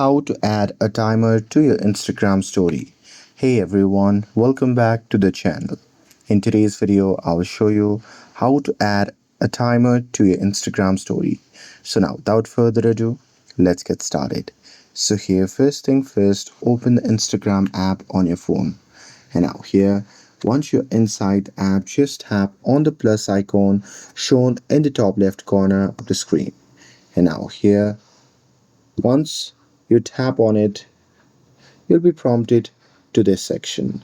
how to add a timer to your Instagram story. Hey everyone, welcome back to the channel. In today's video, I will show you how to add a timer to your Instagram story. So now without further ado, let's get started. So here, first thing first, open the Instagram app on your phone. And now here, once you're inside the app, just tap on the plus icon shown in the top left corner of the screen. And now here, once you tap on it, you'll be prompted to this section.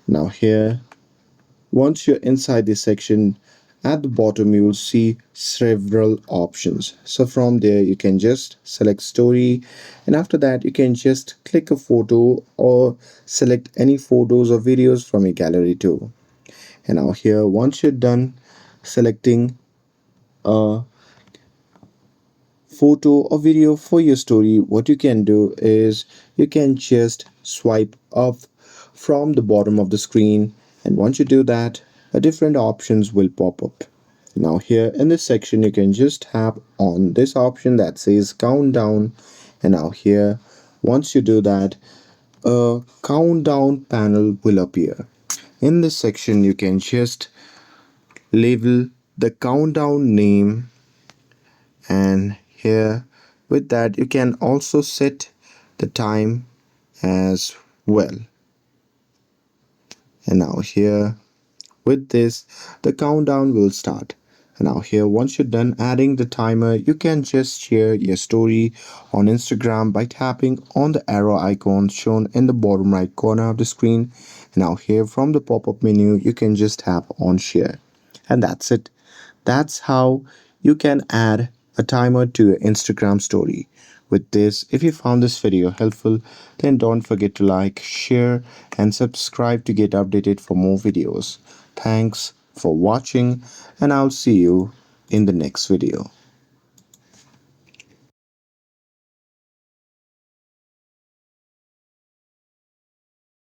Now here, once you're inside this section, at the bottom you will see several options. So from there you can just select story, and after that you can just click a photo or select any photos or videos from your gallery too. And now here, once you're done selecting a photo or video for your story, what you can do is you can just swipe up from the bottom of the screen, and once you do that, a different options will pop up. Now here in this section you can just tap on this option that says countdown, and now here, once you do that, a countdown panel will appear. In this section you can just label the countdown name, and here with that you can also set the time as well. And now here with this, the countdown will start. And now here, once you're done adding the timer, you can just share your story on Instagram by tapping on the arrow icon shown in the bottom right corner of the screen. And now here from the pop-up menu, you can just tap on share. And that's it. That's how you can add a timer to your Instagram story. With this, if you found this video helpful, then don't forget to like, share, and subscribe to get updated for more videos. Thanks for watching, and I'll see you in the next video.